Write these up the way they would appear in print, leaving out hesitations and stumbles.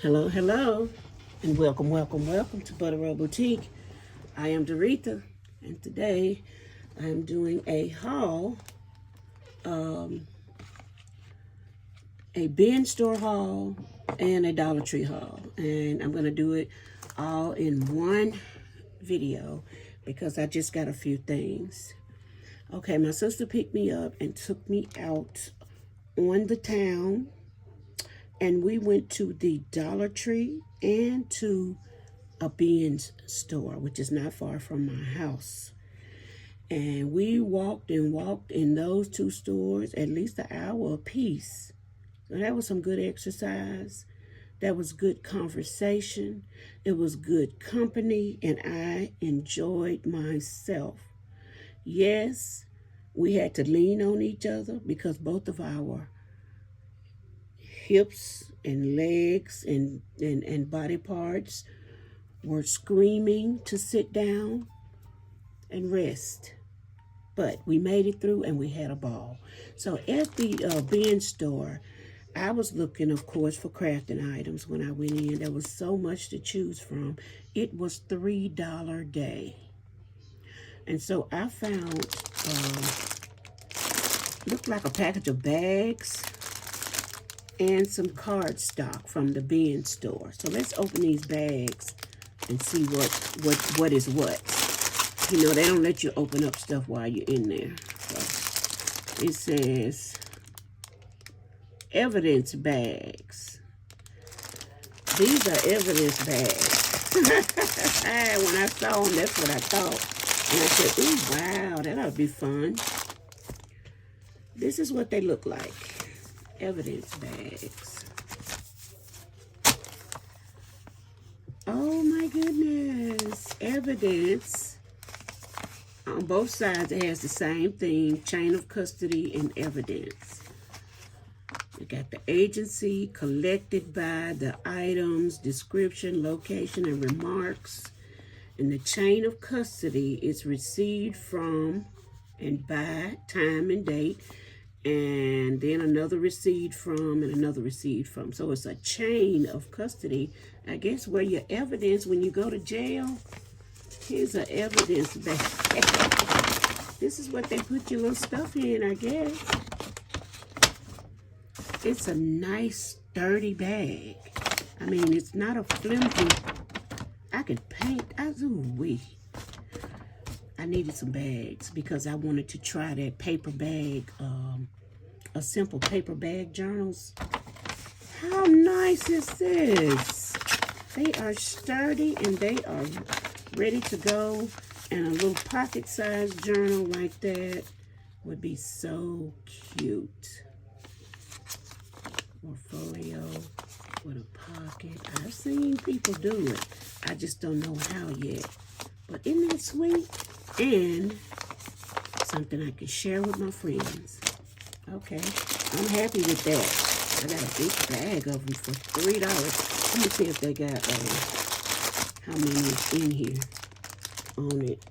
Hello, hello, and welcome, welcome, welcome to Butter Roll Boutique. I am Doretha, and today I'm doing a haul, a bin store haul, and a Dollar Tree haul. And I'm going to do it all in one video because I just got a few things. Okay, my sister picked me up and took me out on the town, and we went to the Dollar Tree and to a Ben's store, which is not far from my house. And we walked and walked in those two stores at least an hour apiece. So that was some good exercise. That was good conversation. It was good company, and I enjoyed myself. Yes, we had to lean on each other because both of our hips and legs and body parts were screaming to sit down and rest. But we made it through and we had a ball. So at the bin store, I was looking, of course, for crafting items when I went in. There was so much to choose from. It was $3 day. And so I found, looked like a package of bags and some cardstock from the bin store. So let's open these bags and see what is what. You know, they don't let you open up stuff while you're in there. So it says evidence bags. These are evidence bags. When I saw them, that's what I thought. And I said, ooh, wow, that ought to be fun. This is what they look like. Evidence bags. Oh my goodness. Evidence. On both sides it has the same thing. Chain of custody and evidence. You got the agency, collected by, the items, description, location, and remarks. And the chain of custody is received from and by, time and date. And then another received from and another received from. So it's a chain of custody. I guess where your evidence when you go to jail. Here's an evidence bag. This is what they put your little stuff in, I guess. It's a nice, sturdy bag. I mean, it's not a flimsy. I could paint. I needed some bags because I wanted to try that paper bag, a simple paper bag journals. How nice is this? They are sturdy and they are ready to go. And a little pocket-sized journal like that would be so cute. Portfolio with a pocket. I've seen people do it. I just don't know how yet. But isn't that sweet? And something I can share with my friends. Okay, I'm happy with that. I got a big bag of them for $3. Let me see if they got how many is in here on it.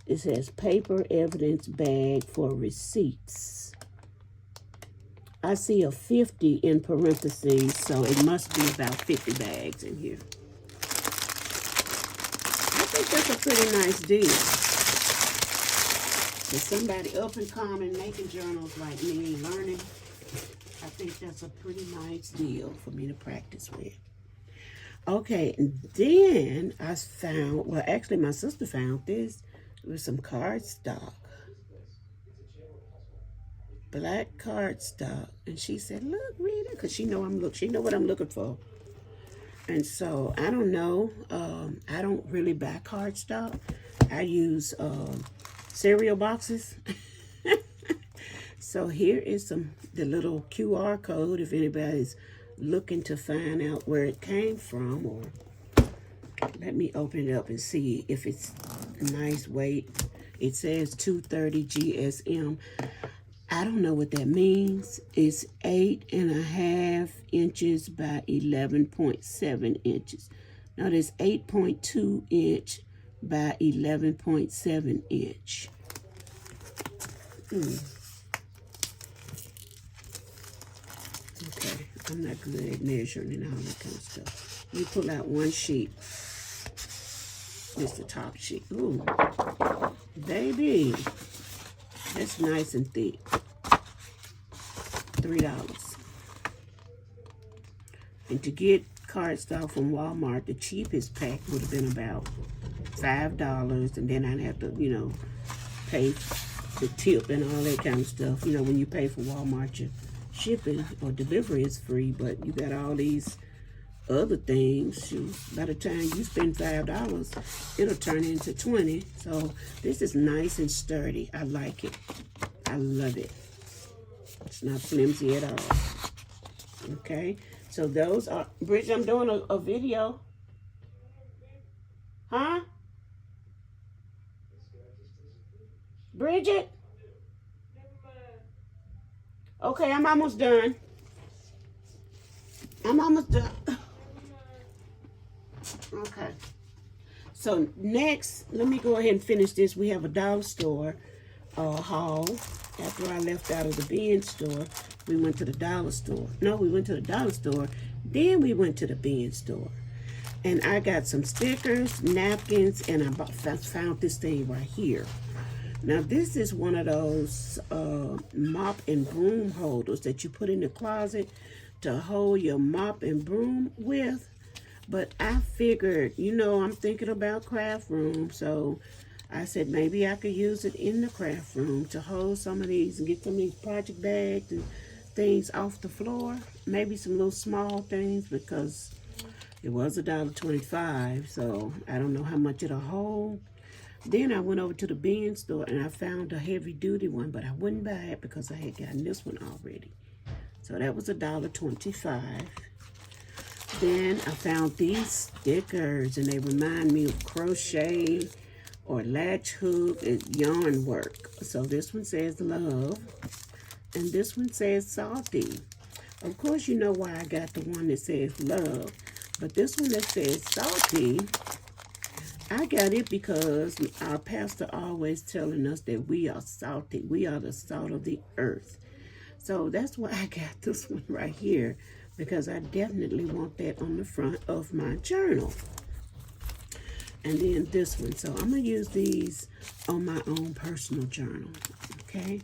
It says paper evidence bag for receipts. I see a 50 in parentheses, so it must be about 50 bags in here. I think that's a pretty nice deal. For somebody up and coming, making journals like me, learning, I think that's a pretty nice deal for me to practice with. Okay, and then I found, well, actually my sister found this with some cardstock. Black cardstock. And she said, look, Rita, because she know what I'm looking for. And so, I don't know. I don't really buy cardstock. I use cereal boxes. So here is the little QR code if anybody's looking to find out where it came from, or let me open it up and see if it's a nice weight. It says 230 GSM. I don't know what that means. It's 8.5 inches by 11.7 inches. Now there's 8.2 inch by 11.7 inch. Okay, I'm not good at measuring and all that kind of stuff. You pull out one sheet. It's the top sheet. Ooh, baby, that's nice and thick. $3. And to get cardstock from Walmart, the cheapest pack would have been about $5, and then I'd have to, you know, pay the tip and all that kind of stuff. You know, when you pay for Walmart, your shipping or delivery is free, but you got all these other things. By the time you spend $5, it'll turn into 20. So this is nice and sturdy. I like it. I love it. It's not flimsy at all. Okay, so those are, Bridget, I'm doing a video. Huh? Bridget? Okay, I'm almost done. I'm almost done. Okay. So next, let me go ahead and finish this. We have a dollar store haul. After I left out of the bin store, we went to the dollar store. No, we went to the dollar store. Then we went to the bin store. And I got some stickers, napkins, and I found this thing right here. Now, this is one of those mop and broom holders that you put in the closet to hold your mop and broom with. But I figured, you know, I'm thinking about craft room, so I said maybe I could use it in the craft room to hold some of these and get some of these project bags and things off the floor. Maybe some little small things, because it was $1.25, so I don't know how much it'll hold. Then I went over to the bin store and I found a heavy duty one, but I wouldn't buy it because I had gotten this one already. So that was $1.25. Then I found these stickers, and they remind me of crochet or latch hook and yarn work. So this one says love, and this one says salty. Of course, you know why I got the one that says love, but this one that says salty, I got it because our pastor always telling us that we are salty. We are the salt of the earth. So that's why I got this one right here, because I definitely want that on the front of my journal. And then this one. So I'm going to use these on my own personal journal. Okay.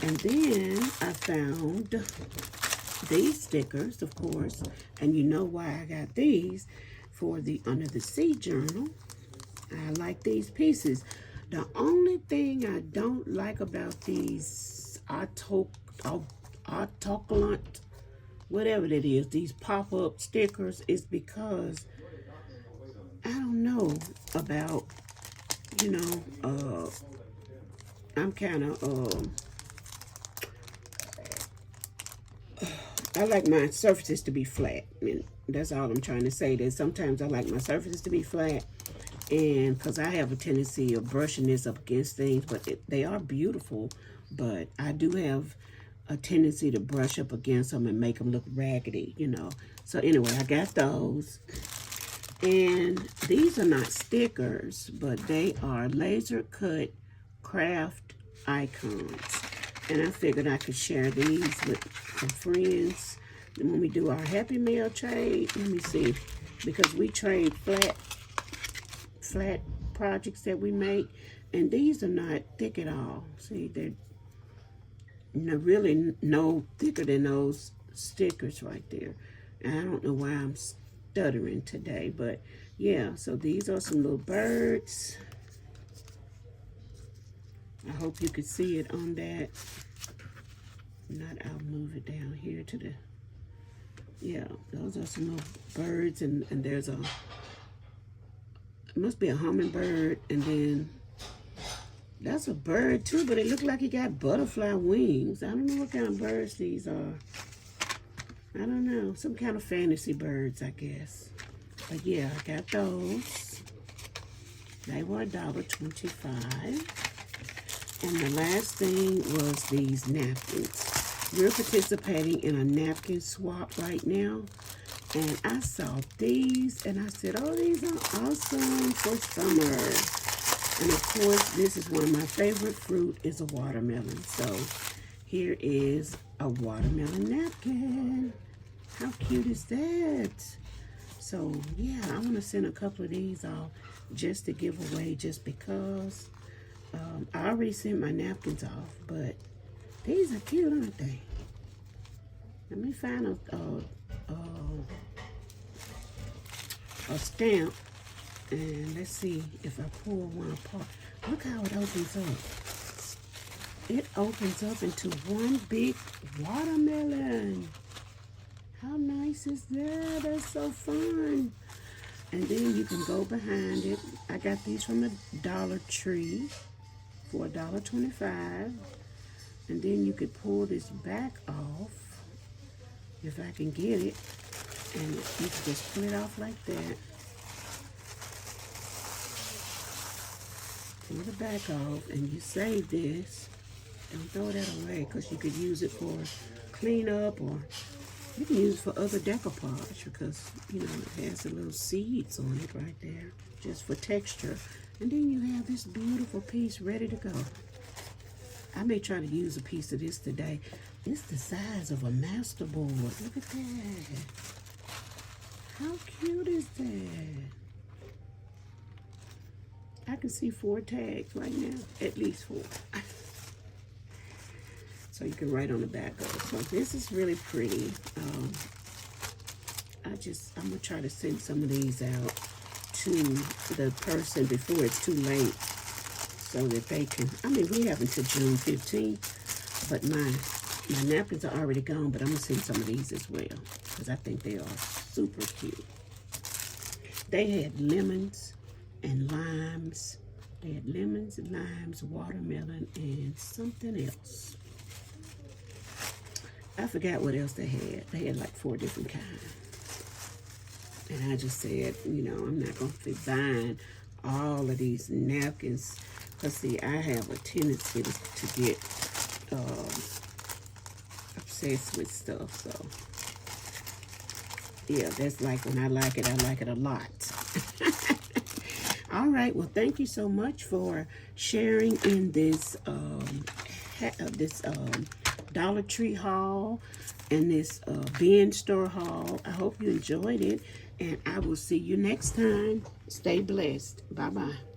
And then I found these stickers, of course. And you know why I got these, for the Under the Sea journal. I like these pieces. The only thing I don't like about these autocollant, whatever that is, these pop-up stickers, is because I don't know about, you know, I'm kind of, I like my surfaces to be flat. I mean, that's all I'm trying to say. That sometimes I like my surfaces to be flat, and because I have a tendency of brushing this up against things, but they are beautiful, but I do have a tendency to brush up against them and make them look raggedy, you know. So anyway, I got those. And these are not stickers, but they are laser cut craft icons. And I figured I could share these with some friends. And when we do our Happy Mail trade, let me see, because we trade flat projects that we make, and these are not thick at all. See, they're really no thicker than those stickers right there. And I don't know why I'm stuttering today, but yeah, so these are some little birds. I hope you could see it on that. If not, I'll move it down here to the, yeah, those are some little birds, and there's a, it must be a hummingbird, and then that's a bird too, but it looked like it got butterfly wings. I don't know what kind of birds these are. I don't know. Some kind of fantasy birds, I guess. But yeah, I got those. They were $1.25. And the last thing was these napkins. We're participating in a napkin swap right now. And I saw these and I said, oh, these are awesome for summer. And of course, this is one of my favorite fruit is a watermelon. So here is a watermelon napkin. How cute is that? So yeah, I want to send a couple of these off just to give away, just because. I already sent my napkins off, but these are cute, aren't they? Let me find a stamp, and let's see if I pull one apart. Look how it opens up. It opens up into one big watermelon. How nice is that? That's so fun. And then you can go behind it. I got these from the Dollar Tree for $1.25. And then you could pull this back off, if I can get it. And you can just pull it off like that. Pull the back off, and you save this. Don't throw that away, because you could use it for cleanup, or you can use it for other decoupage, because, you know, it has the little seeds on it right there, just for texture. And then you have this beautiful piece ready to go. I may try to use a piece of this today. It's the size of a masterboard. Look at that. How cute is that? I can see 4 tags right now, at least 4. So you can write on the back of it. So this is really pretty. I'm gonna try to send some of these out to the person before it's too late, so that they can, I mean, we have until June 15th, but my napkins are already gone, but I'm gonna send some of these as well, because I think they are super cute. They had lemons and limes. They had lemons, limes, watermelon, and something else. I forgot what else they had. They had like 4 different kinds. And I just said, you know, I'm not going to be buying all of these napkins. Because, see, I have a tendency to get obsessed with stuff. So, yeah, that's like when I like it a lot. All right, well, thank you so much for sharing in this Dollar Tree haul and this bin store haul. I hope you enjoyed it, and I will see you next time. Stay blessed. Bye-bye.